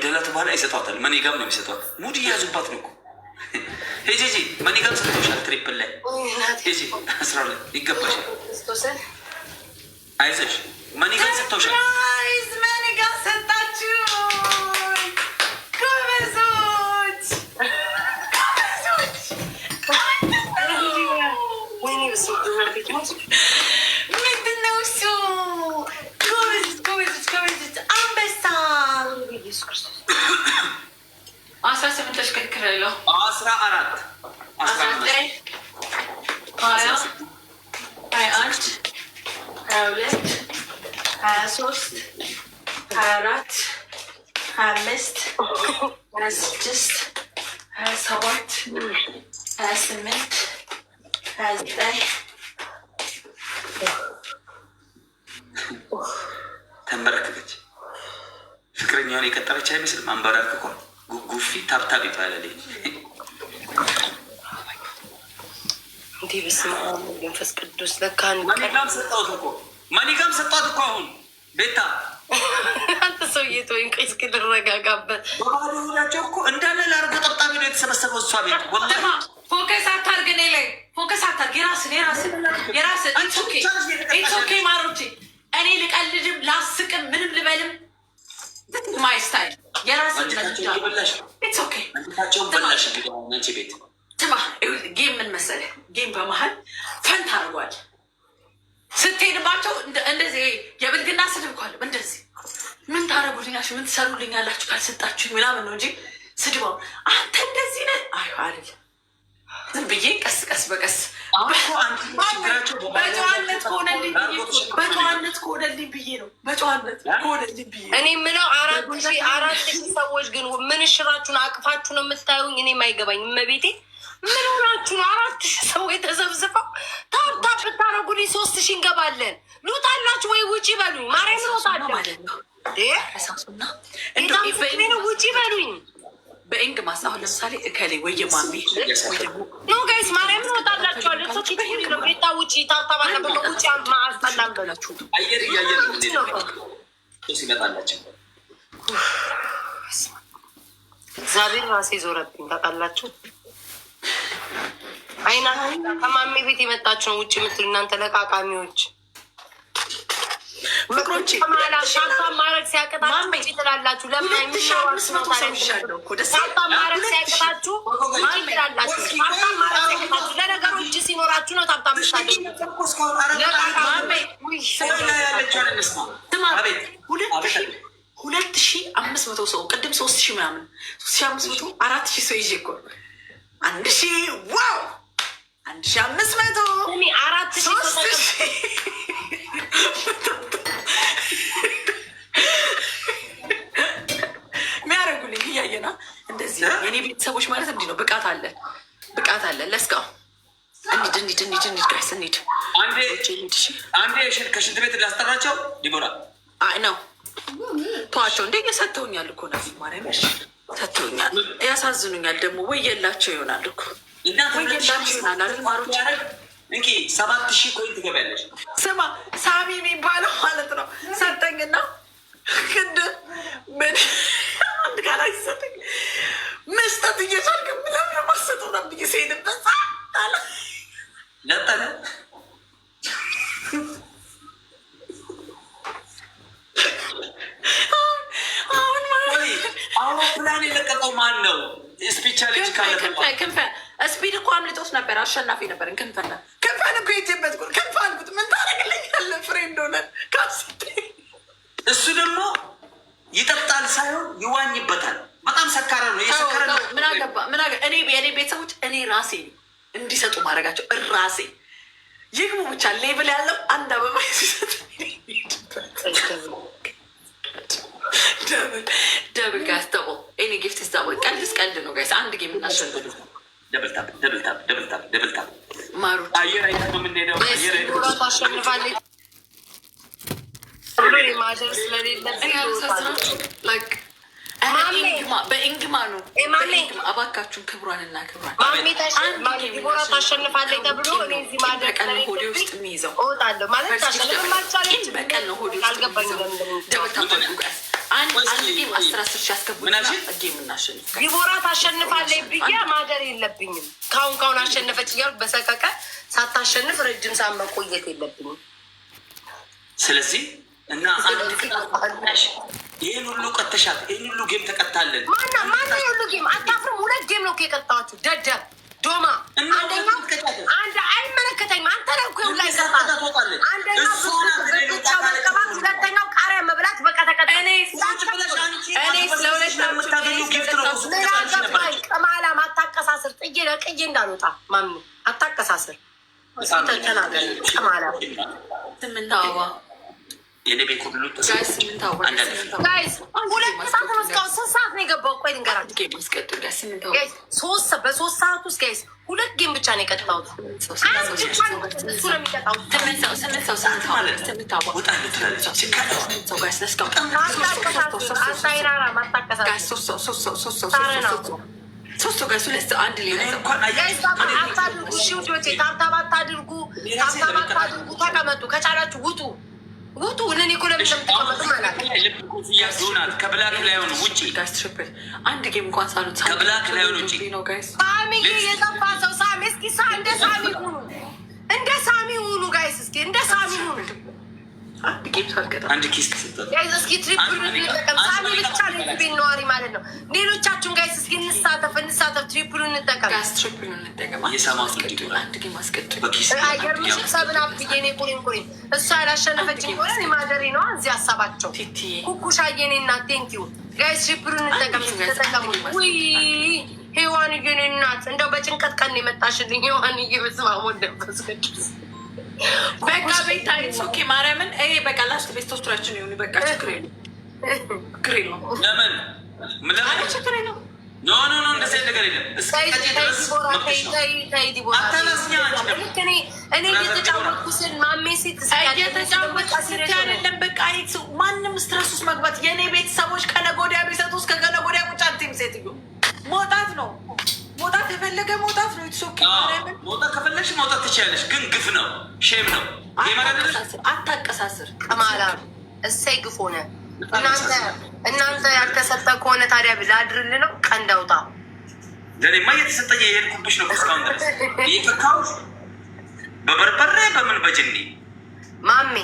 ከገደላት በኋላ ይሰጧታል። መኒጋም ነው የሚሰጧት። ሙድ እያያዙባት ነው እኮ ሂጂ መኒጋም ሰጥቶሻል። ትሪፕል ላይ ሂጂ 12 ይገባሻል። አይዞሽ መኒጋም ሰጥቶሻል። መኒጋም ሰጣችሁ። ጎበዞች ምንድን ነው እሱ? ጎበዞች አንበሳ 18 ተሽከርክሬያለሁ። 14 19 20 21 22 23 24 25 26 27 28 29 ተንበረከከች። ፍቅረኛውን የቀጠረች አይመስልም። አንበረክኳ ጉጉፊ ታብታብ ይባላል። እንዲህ በስመ አብ መንፈስ ቅዱስ ለካ መኒጋም ሰጣሁት እኮ መኒጋም ሰጣት እኮ አሁን ቤታ አንተ ሰውዬ ተወኝ። ቆይ እስኪ ልረጋጋበት። በባዶ ሆዳቸው እኮ እንዳለ ላርጎ ጠብጣቢ ነው የተሰበሰበው እሷ ቤት። ወላሂ ፎከስ አታርግ፣ እኔ ላይ ፎከስ አታርግ። የራስን ኢትስ ኦኬ ማሮቼ። እኔ ልቀልድም ላስቅም ምንም ልበልም ማይ ስታይል የራስን ኢትስ ኦኬ። አንቺ ቤት ስማ፣ ጌም ምን መሰለህ? ጌም በመሀል ፈን ታደርጓል። ስትሄድባቸው እንደዚህ የብልግና ስድብ እኮ አለ። እንደዚህ ምን ታደርጉልኛላችሁ፣ ምን ትሰሩልኛላችሁ ካልሰጣችሁ ምናምን ነው እንጂ ስድባው አንተ እንደዚህ ነህ አይ አይደል። ዝም ብዬ ቀስ ቀስ በቀስ በጨዋነት ከሆነልኝ ብዬ ነው። በጨዋነት ከሆነልኝ ብዬ እኔ የምለው 4,000 ሰዎች ግን ምን ሽራችሁን አቅፋችሁ ነው የምታዩኝ? እኔም አይገባኝም። እመቤቴ ምን ሆናችሁ ነው? 4,000 ሰዎች ተሰብስበው ታብታብ ብታረጉልኝ 3,000 እንገባለን። ሉጣላችሁ ወይ ውጪ በሉኝ። ማርያም ሮጣለሁ ማለት ነው። ውጪ በሉኝ። በእንግ ማስ አሁን ለምሳሌ እከሌ ወይ ማሚ ኖ ጋይስ ማርያም ሮጣላችኋለሁ። ቤታ ውጪ ታብታብ አለበት ውጪ ማስጠላም በላችሁ። አየር እያየር ሲመጣላቸው እግዚአብሔር ራሴ ዞረብኝ ታውቃላችሁ። አይና ከማሜ ቤት የመጣችሁ ነው ውጭ የምትሉ እናንተ ለቃቃሚዎች ፍቅሮቼ ማድረግ ሲያቅታችሁ ውጭ ትላላችሁ። ለማድረግ ሲያቅታችሁ ለነገሩ እጅ ሲኖራችሁ ነው ታብታ ምሳሌ 2,500 ሰው ቅድም 3,000 ምናምን 3,500 4,000 ሰው ይዤ እኮ 1,000 ዋው 1,500 4,000 የሚያደርጉልኝ እያየና እንደዚህ የኔ ቤተሰቦች ማለት እንዲህ ነው። ብቃት አለን። ለስጋው እንሂድ ጋይስ እንሂድ። አንዴ ከሽንት ቤት ላስጠራቸው ዲቦራ አይ ነው ተዋቸው። እንደ የሰተውኛል እኮ ናፊ ማርያም ሰተውኛል። ያሳዝኑኛል ደግሞ ወይ የላቸው ይሆናል እኮ ወይ የላቸው ይሆናል አይደል ማሮች እንኪ 7,000 ኮይን ትገቢያለሽ። ስማ ሳሚ የሚባለው ማለት ነው ሰጠኝና ግድ ምን አንድ ጋር አይሰጠኝ መስጠት እየቻልክ ምናምን ማሰጠው ና ብዬ ሲሄድበት አለ ለጠነ አውሮፕላን የለቀቀው ማን ነው? ስፔሻሊስት ክንፈ ስፒድ እኮ አምልጦት ነበር። አሸናፊ ነበር። ክንፈን እኮ የትበት ክንፈ አልኩት። ምን ታደርግልኛለህ? ፍሬንድ ሆነን ካስቴ እሱ ደግሞ ይጠጣል ሳይሆን ይዋኝበታል። በጣም ሰካራ ነው። የሰካራ ነው። ምን አገባ? እኔ የኔ ቤተሰቦች እኔ ራሴ እንዲሰጡ ማድረጋቸው ራሴ ይግቡ ብቻ ሌብል ያለው አንድ አበባ ሲሰጥ ደብል ጋስተው ኤኒ ጊፍት ስታወ ቀልድ ነው ጋይስ። አንድ ጌም እናሸንፍ። ደብልታብ ማሩ አየር አይነት ነው የምንሄደው። አየር አይነት ታሸንፋለች ማደር ስለሌለብኝ በኢንግማ ነው። እባካችሁን ክብሯን እና ክብሯን ዲቦራ ታሸንፋለች ተብሎ እኔ እዚህ ማደር በቀን ነው ሆዴ ውስጥ የሚይዘው እወጣለሁ ማለት ታሸንፍ ማቻለች በቀን ነው ሆዴ ውስጥ አልገባኝም። አንድ ጌም 10 ሺህ ያስገቡና ጌም እናሸንፍ። ዲቦራ ታሸንፋለች ብዬ ማደር የለብኝም። ካሁን አሸነፈች እያልኩ በሰቀቀ ሳታሸንፍ ረጅም ሰዓት መቆየት የለብኝም። ስለዚህ እና ይህን ሁሉ ቀተሻት፣ ይህን ሁሉ ጌም ተቀጣለን። ማና ሁሉ ጌም አታፍርም? 2 ጌም ነው የቀጣችሁ ደደብ ዶማ። አንደኛው አይመለከተኝም። አንተ ነው እኮ ላይ ሰጣት። አንደኛው ሁለተኛው ቃሪያ መብላት በቃ ተቀጣ። እኔ ስለሁለት የምታገኙ ጊፍት ነው። ቅማላ አታቀሳስር። ጥዬ ለቅዬ እንዳልወጣ ማሚ አታቀሳስር። ተናገር ቅማላ ስምንታዋ የኔ ቤት ሁሉ ጋይስ 2 ሰዓት ነው። እስካሁን 3 ሰዓት ነው የገባው። ቆይ ልንገራችሁ በ3 ሰዓት ውስጥ ጋይስ 2 ጌም ብቻ ነው የቀጣሁት። እሱ ነው የሚቀጣው። ተቀመጡ ከቻላችሁ ውጡ ውጡ። እኔ እኮ ለምን እንደምትቀመጡ ማለት ነው። ከብላክ ላይ ሆኑ ውጪ። አንድ ጌም እንኳን ሳሉት ከብላክ ላይ ሆኑ ውጪ። ሳሚ የጠፋ ሰው ሳሚ፣ እስኪ እንደ ሳሚ ሁኑ፣ እንደ ሳሚ ሁኑ ጋይስ፣ እስኪ እንደ ሳሚ ሁኑ። አንድ ጌም ሳልቀጣ አንድ ኪስ ተሰጠ ጋይስ። እስኪ ትሪፕል እንጠቀም። ሳሚ ብቻ ነው ቤት ነዋሪ ማለት ነው። ሌሎቻችሁን ጋይስ እስኪ እንሳተፍ፣ ትሪፕሉ እንጠቀም። ጋይስ ትሪፕሉ እንጠቀም። አንድ ጌም አስቀጥሉ። አይገርምሽ? ሰብን አብዬ እኔ ቁሪን እሷ ያላሸነፈችኝ ሆነ ማደሬ ነው። እዚህ ሀሳባቸው ኩኩሻዬ እኔ እናት ቴንኪዩ ጋይስ። ትሪፕሉ እንጠቀም። ተጠቀሙ። ውይ ሔዋንዬ እኔ እናት እንደው በጭንቀት ቀን የመጣሽልኝ ሔዋንዬ። በስመ አብ ወወልድ ወመንፈስ ቅዱስ። በቃ ቤታ ኦኬ ማርያምን በቃ ላስት ቤስቶቻችን ይሁን። በቃ ችግር የለም ለምን ችግር የለም። ኖ እንደዚህ ነገር የለም። እኔ እየተጫወትኩ ስል ማሜ ሴት አይደለም። በቃ ማንም ስትረስ ውስጥ መግባት የእኔ ቤተሰቦች ከነገ ወዲያ ቢሰጡ እስከ ከነገ ወዲያ ቁጭ አትይም። ሴትዮ መውጣት ነው መውጣት የፈለገ መውጣት ነው። መውጣት ከፈለግሽ መውጣት ትችያለሽ፣ ግን ግፍ ነው፣ ሼም ነው። አታቀሳስር ቀማላ እሰይ ግፍ ሆነ። እናንተ ያልተሰጠ ከሆነ ታዲያ ላድርል ነው። ቀንድ አውጣ። ለእኔማ እየተሰጠኝ የሄድኩብሽ ነው እስካሁን ድረስ እየከካው በበርበሬ በምን በጅኒ ማሜ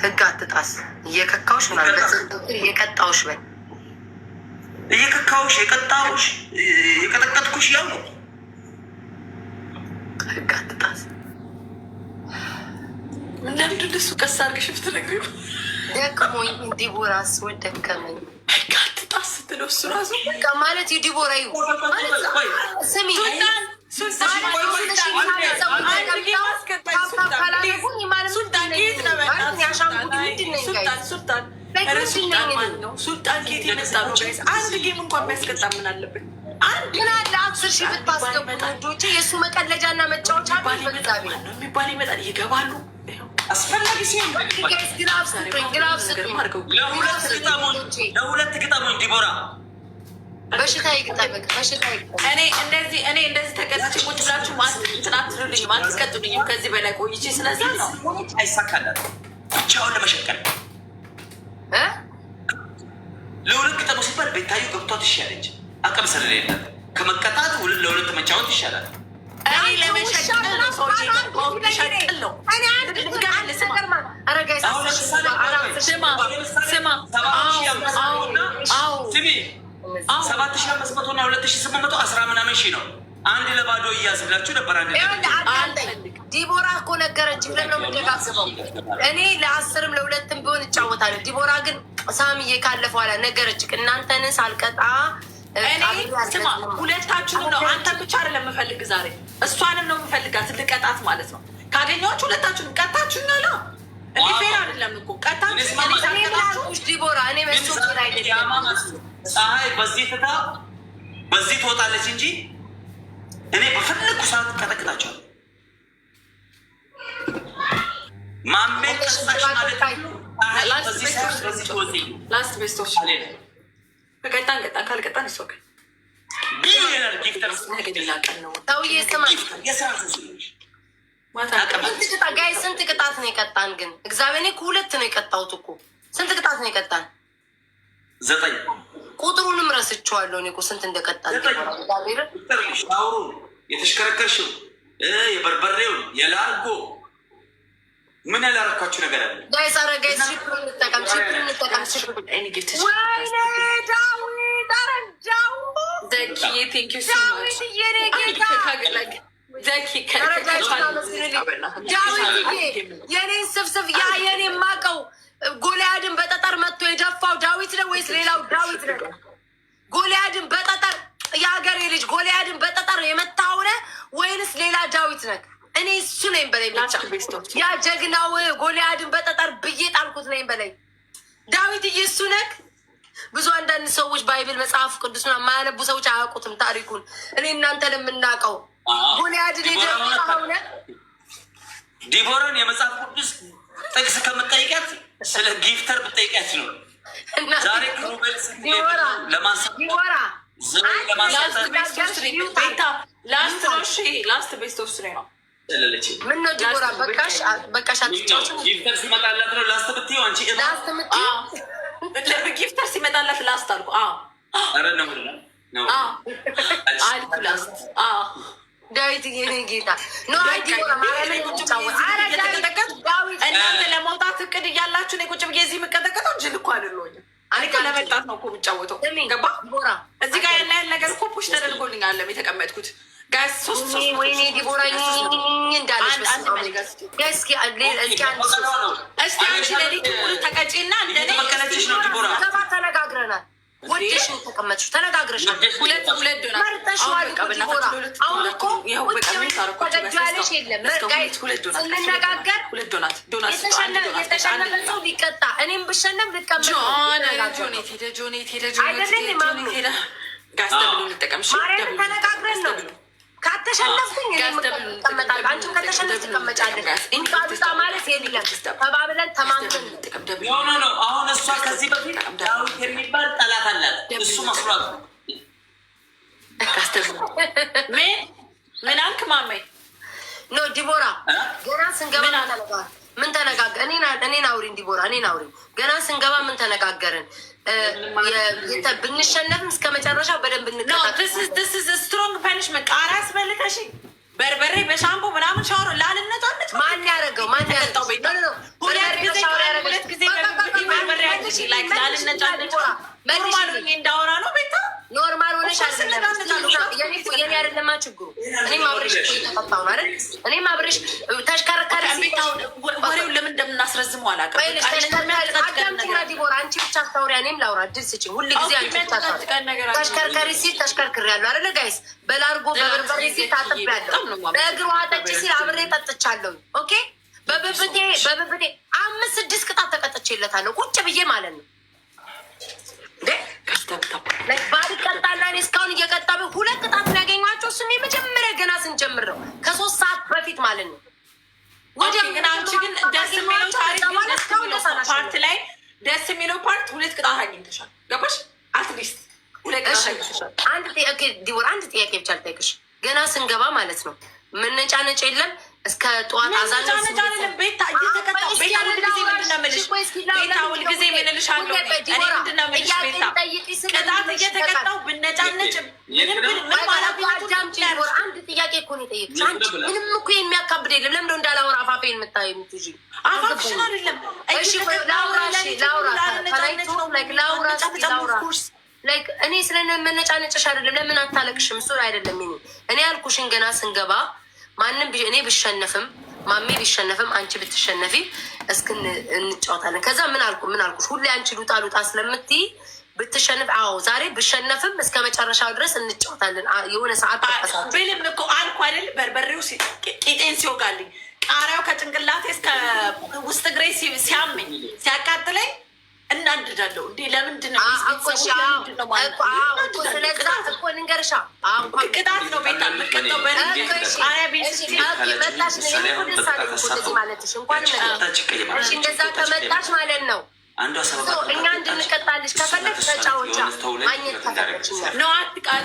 ህግ አትጣስ። እየከካውሽ ማለት እየቀጣውሽ በል እየከካውሽ የቀጣውሽ የቀጠቀጥኩሽ ያው ነው። ህግ አትጣስ። እንደምድ እንደሱ ቀስ አድርገሽ ብትነግሪው ደክሞኝ ዲቦራስ ወደከመኝ። ህግ አትጣስ ስትለው እሱ ራሱ በቃ ማለት የዲቦራ ዩ ስሚ ሱልጣን ኬት የመጣ ነው። አንድ ጌም እንኳን የሚያስቀጣ ምን አለብን? ግን አለ 10 ሺህ ብታስገቡ ልጆቼ የእሱ መቀለጃና መጫወቻ የሚባል ይመጣል። ይገባሉ አስፈላጊ ሲሆን ለሁለት ግጠሙኝ ዲቦራ በሽታ ይግጠምቅ በሽታ ይግጠም። እኔ እንደዚህ ተቀጥቼ ቁጭ ብላችሁ እንትን አትሉልኝም፣ አትቀጡልኝም ከዚህ በላይ ቆይቼ። ስለዚህ ነው አይሳካላት ብቻውን ለመሸቀል ለሁለት ግጠሙ ሲባል ቤታዩ ገብቷት ይሻለች። አቅም ስለሌላት ከመቀጣት ለሁለት መጫወት ይሻላል። እኔ ለመሸቀል ነው ሰው ሸቅል ነው። ስማ 7,500 እና 2,800 10 ምናምን ሺህ ነው። አንድ ለባዶ እያዝላችሁ ነበር። አንድ ዲቦራ እኮ ነገረችኝ። ለምን ነው የምደጋግመው? እኔ ለ10ም ለ2ም ቢሆን እጫወታለሁ። ዲቦራ ግን ሳምዬ ካለፈ በኋላ ነገረችኝ። እናንተን ሳልቀጣ እኔ ስማ ሁለታችሁም ነው። አንተ ብቻ አይደለም የምፈልግ ዛሬ እሷንም ነው የምፈልጋት ልቀጣት ማለት ነው። ካገኘኋችሁ ሁለታችሁንም ቀጣችሁኛል። ፌር አይደለም እኮ ቀጣችሁ ዲቦራ። እኔ መስሎኝ አይደለም ፀሐይ በዚህ ትታ በዚህ ትወጣለች እንጂ እኔ በፈለግኩ ሰዓት ቀጠቅጣቸዋለሁ። ማሜ ቀጣሽ ማለት ላስት ቤስቶች በቀጣን ቀጣን ካልቀጣን ይሶከ ቢሊዮነር ጊፍተር ነው። ሰውዬ ስማ ስንት ቅጣት ነው የቀጣን? ግን እግዚአብሔር እኔ 2 ነው የቀጣሁት እኮ። ስንት ቅጣት ነው የቀጣን? 9 ቁጥሩንም ረስቼዋለሁ እኔ እኮ ስንት እንደቀጣል ሻወሩን የተሽከረከርሽው የበርበሬውን የላርጎ ምን ያላረካችሁ ነገር አለ? ጋይስ ኧረ ጋይስ ሽፕር እንጠቀም ወይኔ ዳዊት ኧረ የኔን ስብስብ ያ የኔ የማውቀው ጎልያድን በጠጠር መጥቶ የደፋው ዳዊት ነው ወይስ ሌላው ዳዊት ነው? ጎልያድን በጠጠር የሀገሬ ልጅ ጎልያድን በጠጠር የመታው ነህ ወይንስ ሌላ ዳዊት ነህ? እኔ እሱ ነኝ በላይ ብቻ ያ ጀግናው ጎልያድን በጠጠር ብዬ ጣልኩት ነኝ በላይ ዳዊት እሱ ነህ። ብዙ አንዳንድ ሰዎች ባይብል መጽሐፍ ቅዱስ የማያነቡ ሰዎች አያውቁትም ታሪኩን። እኔ እናንተን የምናውቀው ጎልያድን የደፋው ነህ። ዲቦራን የመጽሐፍ ቅዱስ ጥቅስ ከምጠይቃት ስለ ጊፍተር ብጠይቃት ነው። ዛሬ ዲቦራ ለማንሳት ላስት ቤስት ኦፍ ስሪ ነው። ምነው ዲቦራ በቃሽ አትጫወችም? ጊፍተር ሲመጣላት ነው ላስት ብትይው አንቺ ጊፍተር ሲመጣላት ላስት አልኩ። ኧረ ነው አልኩ ላስት ዳዊት የኔ ጌታ እናንተ ለመውጣት እቅድ እያላችሁ እኔ ቁጭ ብዬ እዚህ የምቀጠቀጠው ጅል እኮ አይደለሁም። እኔ እኮ ለመጣት ነው እኮ የምጫወተው። ገባ እዚህ ጋር ያለ ነገር እኮ ፑሽ ተደርጎልኛል የተቀመጥኩት። ወይኔ ዲቦራ እንዳለች እስኪ አንቺ ሌሊት ሙሉ ተቀጪና እንደኔ ተነጋግረናል። ወደሽ ተቀመጥሽ ተነጋግረሻል። ሁለት መርጠሽዋል ዲቦራ። አሁን እኮ ተገጃለሽ የለም ስንነጋገር የተሸነፈ ሰው ሊቀጣ እኔም ብሸነፍ ልቀመጥ ማርያምን ተነጋግረን ነው። ካተሸነፍኩኝ እቀመጣለሁ፣ አንቺም ከተሸነፍ ትቀመጫለሽ። እንቃጣ ማለት የለም ተባብለን ተማምነን ነው። አሁን እሷ ከዚህ በፊት ዳዊት የሚባል ጠላት አላት። እሱ መስሏት ምን አልክ ማሜ? ኖ ዲቦራ ገና ስንገባ ምን ተነጋገር? እኔን አውሪኝ ዲቦራ፣ እኔን አውሪኝ። ገና ስንገባ ምን ተነጋገርን? ብንሸነፍም እስከ መጨረሻ በደንብ ስትሮንግ ፐኒሽመንት ቃሪያ አስበልተሽ በርበሬ በሻምፖ ምናምን ሻወር ላልነቷለት ማን ያደረገው? ማን ያደረገው? ሁለት ጊዜ በርበሬ እንዳወራ ነው ቤታ ኖርማል ሆነሽ የኔ አይደለማ ችግሩ። እኔም አብሬሽ ተቀጣሁ አይደል? እኔም አብሬሽ ተሽከርካሪ ወሬውን ለምን እንደምናስረዝመው አላውቅም። አዳምጪና ዲቦራ አንቺ ብቻ አታውሪ፣ እኔም ላውራ። እድል ስጪኝ። ሁል ጊዜ አንቺ ብቻ ተሽከርካሪ ሲል ተሽከርክሬያለሁ አይደለ ጋይስ? በላርጎ በበርበሬ ሲል ታጥቤያለሁ። በእግር ውሃ ጠጪ ሲል አብሬ ጠጥቻለሁ። ኦኬ በብብቴ 5-6 ቅጣት ተቀጥቼለታለሁ ቁጭ ብዬ ማለት ነው። ባሪ ቀጣና እኔ እስካሁን እየቀጣ 2 ቅጣት ያገኟቸው እሱ የመጀመሪያ ገና ስንጀምር ነው ከ3 ሰዓት በፊት ማለት ነው። ግን አንቺ ግን ደስ የሚለው ታሪክ ፓርት ላይ ደስ የሚለው ፓርት 2 ቅጣት አግኝተሻል። ገባሽ? አትሊስት 2 ቅጣት አግኝተሻል። አንድ ጥያቄ ብቻ ልጠይቅሽ። ገና ስንገባ ማለት ነው መነጫነጭ የለም እስከ ጠዋት አዛን ቤታ እየተቀጣሁ ቤታ ሁልጊዜ ምንድን ነው የምልሽ? ቤታ ሁልጊዜ ምንልሻለሁ እኔ ምንድን ነው የምልሽ? ቤታ ቅጣት እየተቀጣሁ ብነጫነጭ አንድ ጥያቄ እኮ ነው የጠየቅሽ። አንቺ ምንም እኮ የሚያካብድ የለም። ለምንድነው እንዳላወራ አፋፌን የምታየው? የምትይዥ አፋፍሽን አይደለም። እኔ ስለመነጫነጭሽ አይደለም። ለምን አታለቅሽም? እሱ አይደለም እኔ ያልኩሽን ገና ስንገባ ማንም እኔ ብሸነፍም ማሜ ቢሸነፍም አንቺ ብትሸነፊ እስክን እንጫወታለን። ከዛ ምን አልኩሽ? ሁሌ አንቺ ሉጣ ስለምትይ ብትሸነፍ ዛሬ ብሸነፍም እስከ መጨረሻው ድረስ እንጫወታለን። የሆነ ሰዓት ብልም እኮ አልኩ አይደል? በርበሬው ቂጤን ሲወጋልኝ፣ ቃሪያው ከጭንቅላቴ እስከ ውስጥ እግሬ ሲያመኝ ሲያቃጥለኝ እናድዳለሁ። እንዴ ለምንድን ነው ንገርሻ ቅጣት ነው ቤታ ምቀጠው ማለትሽ እንኳን እንደዛ ከመጣሽ ማለት ነው። እኛ እንድንቀጣልሽ ከፈለግ ተጫወቻ ማግኘት ከፈለግሽኛል ነው።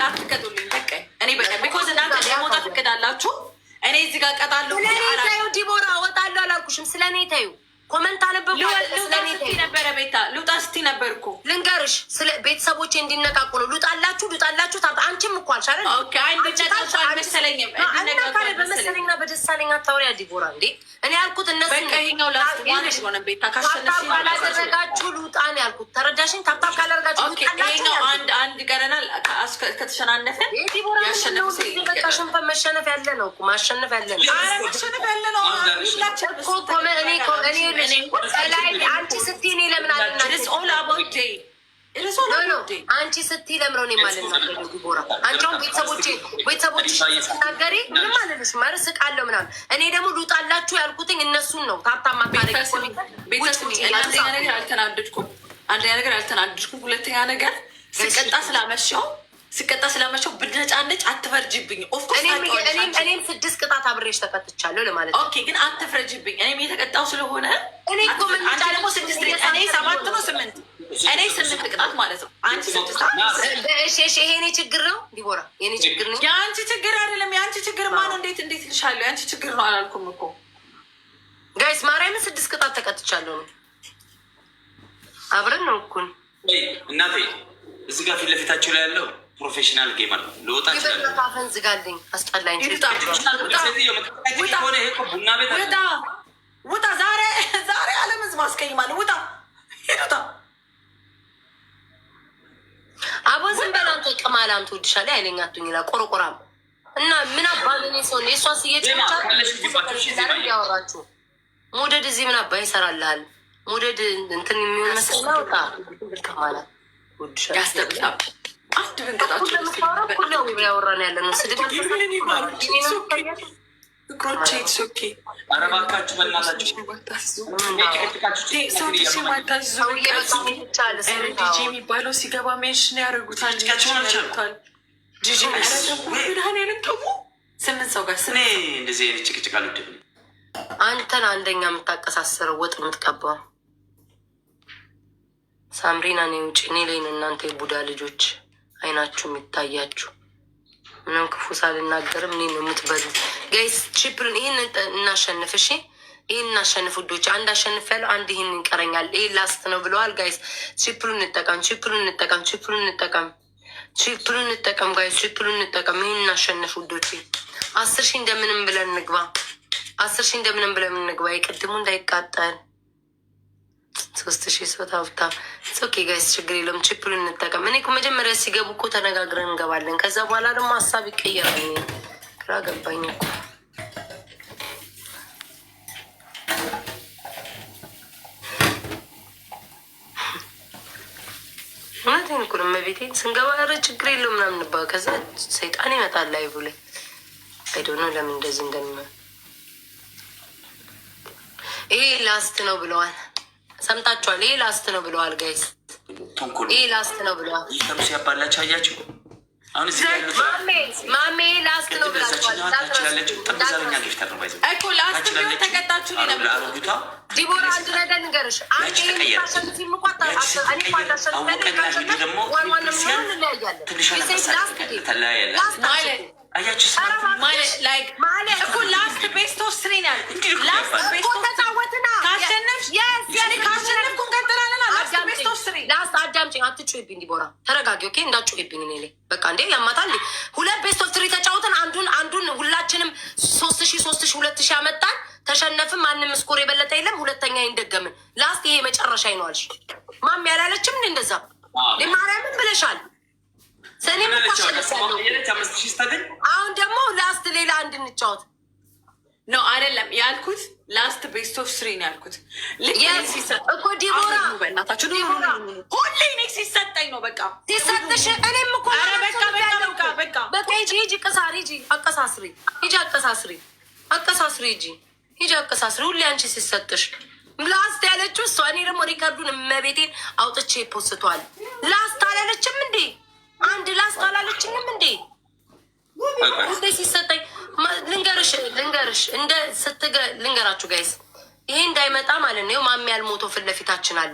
አትቀጡልኝ በቃ እኔ በቃ ቢኮዝ እናንተ ለመውጣት እቅዳላችሁ። እኔ እዚህ ጋር ቀጣለሁ። ስለኔ እወጣለሁ አላልኩሽም። ስለኔ ተዩ ኮመንት አነበብኩ ነበረ ቤታ ልውጣ ስቲ ነበር እኮ ልንገርሽ፣ ስለ ቤተሰቦቼ እንዲነቃቁ ነው። ሉጣላችሁ አንቺም እኮ አልሽ አይደል? ኦኬ እንድነቃቁ አልመሰለኝም። በመሰለኝና በደሳለኝ አታውሪ ዲቦራ። እንዴ እኔ ያልኩት እነሱ ይሄኛው ላስ ሆነ ቤታ ካሸነፍሽ ካላደረጋችሁ ሉጣ ነው ያልኩት። ተረዳሽኝ? ታብታብ ካላደረጋችሁ ይሄኛው አንድ ቀረናል። ከተሸናነፈን ያሸነፍ በቃ ሽንፈት መሸነፍ ያለ ነው እኮ ማሸነፍ ያለ ነው። ኧረ መሸነፍ ያለ ነው አንቺ ስትይ እኔ ለምን አንቺ ስትይ ለምረው እኔ የማልናገረው ዲቦራ። አንቺ አሁን ቤተሰቦች ስናገሪ ምንም አልልሽም ማለት ስቃለሁ ምናምን። እኔ ደግሞ ሉጣላችሁ ያልኩትኝ እነሱን ነው። ታብታብ ማታረግ አንደኛ ነገር አልተናደድኩም። ሁለተኛ ነገር ስቀጣ ስላመሸው ብነጫነጭ አትፈርጅብኝ። እኔም 6 ቅጣት አብሬሽ ተቀጥቻለሁ ለማለት ነው። ኦኬ ግን አትፍረጅብኝ። እኔም የተቀጣው ስለሆነ አንቺ ደግሞ 6 እኔ 7 ነው 8 እኔ 8 ቅጣት ማለት ነው። አንቺ 6 ይሄ እኔ ችግር ነው ዲቦራ፣ የኔ ችግር ነው። የአንቺ ችግር አይደለም። የአንቺ ችግር ማ ነው? እንዴት ልሻለሁ? የአንቺ ችግር ነው አላልኩም እኮ ጋይስ። ማርያምን 6 ቅጣት ተቀጥቻለሁ ነው። አብረን ነው እኩል እናቴ። እዚህ ጋር ፊት ለፊታቸው ላይ ያለው ፕሮፌሽናል ጌመር ነው። ልወጣ ይችላል። ዝጋልኝ፣ አስጠላኝ። ውጣ! ዛሬ ዓለም ህዝብ አስቀይማለሁ። ውጣ! አቦ ዝም በል አንተ ቅማላም፣ ትወድሻለህ አይለኛ አቱኝ ላ ቆረቆራም እና ምን አባለኝ ሰው ነው የሷ ሲየጭቻ ያወራችሁ ሞደድ እዚህ ምን አባ ይሰራልሃል? ሞደድ እንትን የሚሆን መሰለኝ። ውጣ! ቅማላ ትወድሻለህ ያስተብጣብ አንድ ብንቀጣቸው ያወራን ያለ ነው። ስድብ እግሮቼ አረባካችሁ በእናታችሁ የሚባለው ሲገባ ሜንሽን ያደርጉታል። ስምንት ሰው ጋር እኔ እንደዚህ አይነት ጭቅጭቅ አልወድም። አንተን አንደኛ የምታቀሳስረው ወጥ የምትቀባው ሳምሪና እኔ ውጭ እኔ ላይ ነው። እናንተ የቡዳ ልጆች አይናችሁ የሚታያችሁ ምንም ክፉ ሳልናገርም እኔ ነው የምትበሉ ጋይስ። ቺፕርን ይህን እናሸንፍ። እሺ ይህን እናሸንፍ ውዶች። አንድ አሸንፍ ያለው አንድ ይህን ይቀረኛል። ይህ ላስት ነው ብለዋል ጋይስ። ቺፕሩን እንጠቀም ጋይስ። ቺፕሩን እንጠቀም። ይህን እናሸንፍ ውዶች። 10,000 እንደምንም ብለን እንግባ። 10,000 እንደምንም ብለን እንግባ። የቅድሙ እንዳይቃጠል 3,000 ሰው ታፍታ ኦኬ ጋይስ፣ ችግር የለውም። ቺፕሩን እንጠቀም። እኔ መጀመሪያ ሲገቡ እኮ ተነጋግረን እንገባለን። ከዛ በኋላ ደግሞ ሀሳብ ይቀየራል። ግራ ገባኝ እኮ እውነቴን እኮ ነው። መቤቴን ስንገባ ኧረ ችግር የለውም ምናምን እንባል። ከዛ ሰይጣን ይመጣል ላይቭ ላይ አይዶ ነው ለምን እንደዚህ እንደሚሆን። ይሄ ላስት ነው ብለዋል። ሰምታችኋል? ይሄ ላስት ነው ብለዋል ጋይስ። ይሄ ላስት ነው ብለዋል። ከምስ ያባላቸው አያችሁ። አሁን እዚህ ማሜ ላስት ነው ብላችኋል። ዲቦራ አንድ ነገር ንገርሽ። አንድ ይሄን ምቋጣ አዳምጪኝ፣ አትጩይብኝ ዲቦራ፣ ተረጋጊ ኦኬ። እንዳትጩይብኝ እኔ ላይ በቃ እንዴ ያማታል። 2 ቤስት ኦፍ 3 ተጫውተን አንዱን ሁላችንም 3,000 2,000 አመጣን፣ ተሸነፍን። ማንም ስኮር የበለጠ የለም። ሁለተኛ ይንደገምን ላስት ይሄ መጨረሻ ይነዋልሽ። ማም ያላለችም እንደ እንደዛ ማርያምን ብለሻል። ሰኔም አሁን ደግሞ ላስት ሌላ አንድ እንጫወት ነው አይደለም ያልኩት። ላስት ቤስት ኦፍ 3 ነው ያልኩት እኮ ዲቦራ። በእናታችሁ ሁሌ እኔ ሲሰጠኝ ነው በቃ ሲሰጥሽ። እኔም እኮ በቃ ሂጂ ቅሳሪ፣ ሂጂ አቀሳስሪ፣ ሂጂ አቀሳስሪ። ሁሌ አንቺ ሲሰጥሽ ላስት ያለችው እሷ። እኔ ደግሞ ሪከርዱን እመቤቴን አውጥቼ ፖስቷል። ላስት አላለችም እንዴ? አንድ ላስት አላለችኝም እንዴ? ሁሌ ሲሰጠኝ ልንገራችሁ ጋይስ፣ ይሄ እንዳይመጣ ማለት ነው። ማሜ ያልሞተው ፊት ለፊታችን አለ።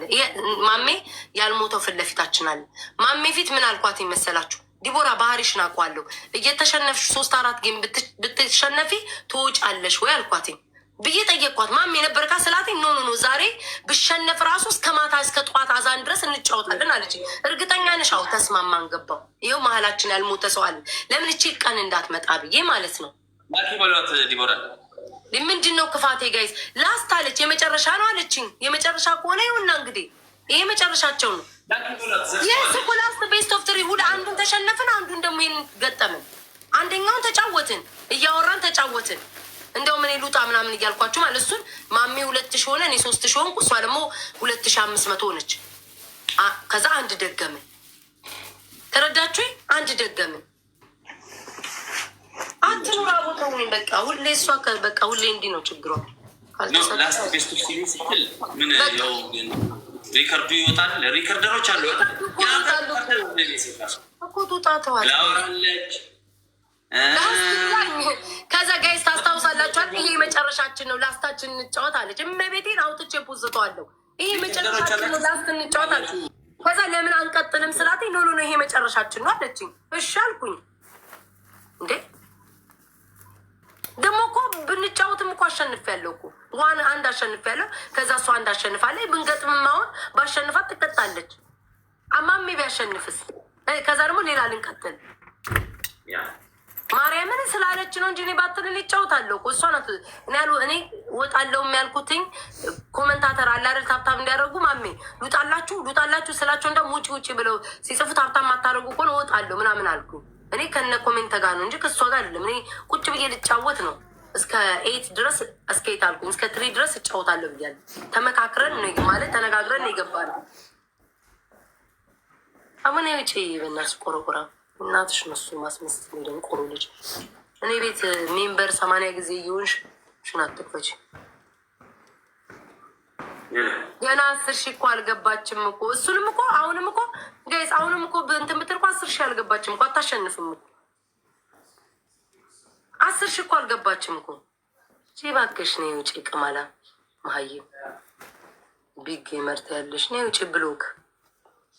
ማሜ ፊት ምን አልኳት ይመሰላችሁ? ዲቦራ ባህሪሽን አውቀዋለሁ። እየተሸነፍሽ 3-4 ጌም ብትሸነፊ ትወጫለሽ ወይ አልኳትኝ። ብዬ ጠየቅኳት። ማም የነበርካ ስላቴ ኖ ዛሬ ብሸነፍ ራሱ እስከ ማታ እስከ ጠዋት አዛን ድረስ እንጫወታለን አለች። እርግጠኛ ነሽ? አዎ ተስማማን፣ ገባው። ይኸው መሀላችን ያልሞተ ሰው አለ። ለምን እቺ ቀን እንዳትመጣ ብዬ ማለት ነው። ምንድን ነው ክፋቴ? ጋይዝ ላስት አለች። የመጨረሻ ነው አለችኝ። የመጨረሻ ከሆነ ይሁና እንግዲህ ይሄ መጨረሻቸው ነው። የስኩ ላስት ቤስት ኦፍ ትሪ ሁድ አንዱን ተሸነፍን፣ አንዱን ደግሞ ይህን ገጠምን። አንደኛውን ተጫወትን፣ እያወራን ተጫወትን። እንደውም እኔ ሉጣ ምናምን እያልኳችሁ ማለት እሱን ማሜ 2000 ሆነ፣ እኔ 3000 ሆንኩ፣ እሷ ደግሞ 2500 ሆነች። ከዛ አንድ ደገምን። ተረዳችሁ? አንድ ደገምን። አትኑራ ቦታው በቃ ሁሌ እሷ በቃ ሁሌ እንዲህ ነው ችግሯ። ሪከርዱ ይወጣል። ሪከርደሮች አሉ እኮ ጡጣተዋል። ከዛ ጋይስ ታስታውሳላችኋል? ይሄ መጨረሻችን ነው፣ ላስታችን እንጫወት አለች። እመቤቴን አውጥቼ ፖዝተዋለሁ። ይሄ መጨረሻችን ነው፣ ላስት እንጫወት አለች። ከዛ ለምን አንቀጥልም ስላት ኖ ይሄ መጨረሻችን ነው አለችኝ። እሺ አልኩኝ። እንዴ ደግሞ እኮ ብንጫወትም እኮ አሸንፊያለሁ እኮ ዋን አንድ አሸንፊያለሁ። ከዛ እሷ አንድ አሸንፋለች። ብንገጥምም አሁን ባሸንፋት ትቀጣለች። አማሜ ቢያሸንፍስ? ከዛ ደግሞ ሌላ ልንቀጥል ማርያምን ስላለች ነው እንጂ እኔ ባትልን ይጫወታለሁ እኮ እሷ ናት። እኔ ወጣለሁ የሚያልኩትኝ ኮመንታተር አለ አይደል? ታብታብ እንዲያደርጉ ማሜ ሉጣላችሁ ስላቸው እንደውም ውጪ ብለው ሲጽፉ ታብታብ ማታደርጉ እኮ ነው ወጣለሁ ምናምን አልኩ። እኔ ከነ ኮሜንት ጋር ነው እንጂ ከእሷ ጋር አይደለም። እኔ ቁጭ ብዬ ልጫወት ነው። እስከ 8 ድረስ እስከ 8 አልኩኝ። እስከ 3 ድረስ እጫወታለሁ ብያለሁ። ተመካክረን ነው ማለት ተነጋግረን ነው የገባነው። አሁን ውጪ በእናትሽ ቆረቆራ እናትሽ ነሱ ማስመስል ነው። ቆሮ ልጅ እኔ ቤት ሜምበር 80 ጊዜ እየሆንሽ ሽናትፈች ገና 10 ሺህ እኮ አልገባችም እኮ። እሱንም እኮ አሁንም እኮ ጋይስ አሁንም እኮ እንትን ብትል እኮ 10 ሺህ አልገባችም እኮ። አታሸንፍም እኮ 10 ሺህ እኮ አልገባችም እኮ። እባክሽ ነይ ውጪ ቅማላ መሀይም ቢግ መርት ያለሽ ነይ ውጪ።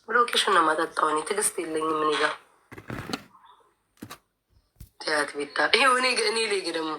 ብሎኬሽን ነው የማጠጣው። እኔ ትዕግስት የለኝም እኔ ጋር ትያት ቤታ ይሄ እኔ ላይ ደግሞ